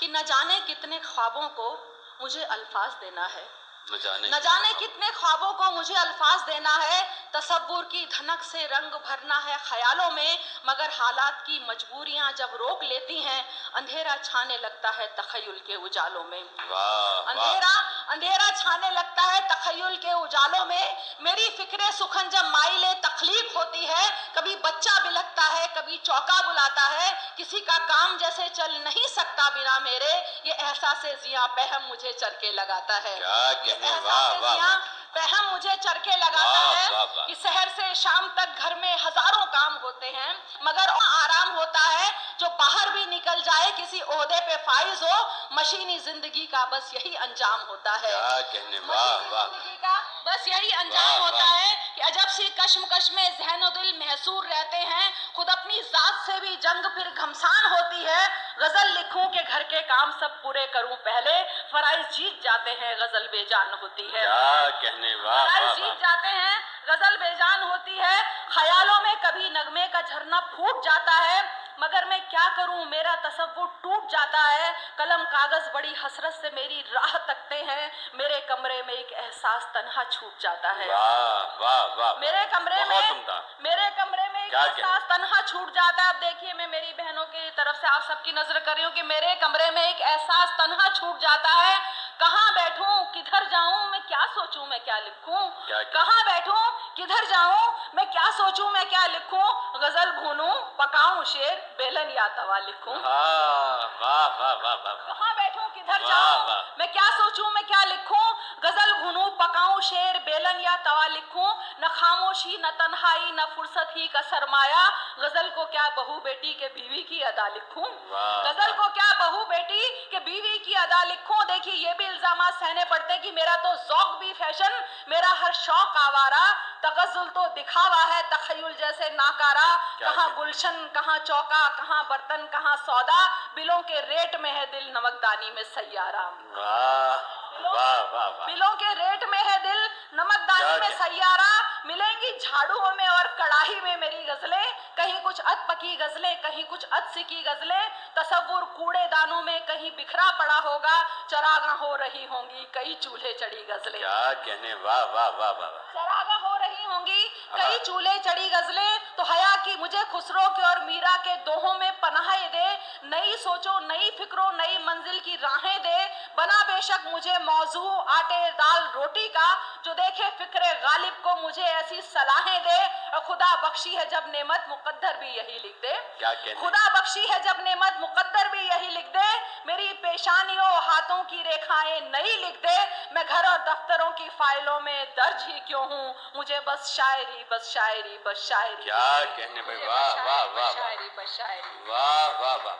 کہ نہ جانے کتنے خوابوں کو مجھے الفاظ دینا ہے، نہ جانے کتنے خوابوں کو مجھے الفاظ دینا ہے، تصور کی دھنک سے رنگ بھرنا ہے خیالوں میں، مگر حالات کی مجبوریاں جب روک لیتی ہیں اندھیرا چھانے لگتا ہے تخیل کے اجالوں میں۔ اندھیرا چھانے لگتا ہے تخیل کے اجالوں میں، میری فکر سخن جب مائل تخلیق ہوتی ہے، کبھی بچہ بلکتا ہے کبھی چوکا بلاتا ہے، کسی کا کام جیسے چل نہیں سکتا بنا میرے، یہ احساس ضیاء پہم مجھے چرکے لگاتا ہے، پہم مجھے چرکے لگاتا ہے کہ سحر سے شام تک گھر میں ہزاروں کام ہوتے ہیں، مگر آرام ہوتا ہے جو باہر بھی نکل جائے کسی عہدے پہ فائز ہو، مشینی زندگی کا بس یہی انجام ہوتا ہے، زندگی کا بس یہی انجام ہوتا ہے کہ عجب سی کشمکش میں ذہن و دل محصور رہتے ہیں، خود اپنی ذات سے بھی جنگ پھر گھمسان ہوتی ہے، غزل لکھوں کہ گھر کے کام سب پورے کروں پہلے، فرائض جیت جاتے ہیں غزل بے جان ہوتی ہے، فرائض جیت جاتے ہیں غزل بے جان ہوتی ہے، خیالوں میں کبھی نغمے کا جھرنا پھوٹ جاتا ہے، مگر میں کیا کروں میرا تصور ٹوٹ جاتا ہے، قلم کاغذ بڑی حسرت سے میری راہ تکتے ہیں، میرے کمرے میں ایک احساس تنہا چھوٹ جاتا ہے، میرے کمرے میں ایک احساس تنہا چھوٹ جاتا ہے۔ اب دیکھیے میں میری بہنوں کی طرف سے آپ سب کی نظر کر رہی ہوں کہ میرے کمرے میں ایک احساس تنہا چھوٹ جاتا ہے، کہاں بیٹھوں کدھر جاؤں میں کیا سوچوں میں کیا لکھوں، کہاں بیٹھوں کدھر جاؤں میں کیا سوچوں میں کیا لکھوں، غزل بھونوں پکاؤں شعر بیلن یا توا لکھوں، کہاں بیٹھوں کدھر جاؤں میں کیا سوچوں میں کیا لکھوں، غزل بھونوں پکاؤں شعر بیلن یا توا لکھوں، نہ خاموشی نہ تنہائی نہ فرصت ہی کا سرمایہ، غزل کو کیا بہو بیٹی کے بیوی کی ادا لکھوں، غزل کو کیا بہو بیٹی کے بیوی کی ادا لکھوں۔ دیکھیے یہ بھی الزامات سہنے پڑتے کہ میرا تو ذوق بھی فیشن، میرا ہر شوق آوارہ، تغزل تو دکھاوا ہے تخیل جیسے ناکارہ، کہاں گلشن کہاں چوکا کہاں برتن کہاں سودا، بلوں کے ریٹ میں ہے دل نمکدانی میں سیارہ، بلوں کے ریٹ میں ہے دل نمکدانی میں سیارہ، ملیں گی جھاڑوؤں میں اور کڑاہی میں میری غزلیں، کہیں کچھ اد پکی غزلیں کہیں کچھ اد سکی غزلیں، تصور کوڑے دانوں میں کہیں بکھرا پڑا ہوگا، چراغاں ہو رہی ہوں گی کئی چولہے چڑی غزلیں، چراغاں ہو رہی ہوں گی کئی چولہے چڑی غزلیں، تو حیا کی مجھے خسرو کے اور میرا کے دوہوں میں پناہ دے، نئی سوچو نئی فکروں نئی منزل کی راہیں دے، بنا بے شک مجھے موضوع آٹے دال روٹی کا، جو دیکھے فکر غالب کو مجھے ایسی صلاحیں دے، اور خدا بخشی ہے جب نعمت مقدر بھی یہی لکھ دے، خدا بخشی ہے جب نعمت مقدر بھی یہی لکھ دے، میری پیشانیوں ہاتھوں کی ریکھائیں نئی لکھ دے، میں گھر اور دفتروں کی فائلوں میں درج ہی کیوں ہوں، مجھے بس شاعری بس شاعری بس شاعری، کیا کہنے بھائی، واہ واہ واہ، شاعری بس شاعری۔ واہ واہ واہ۔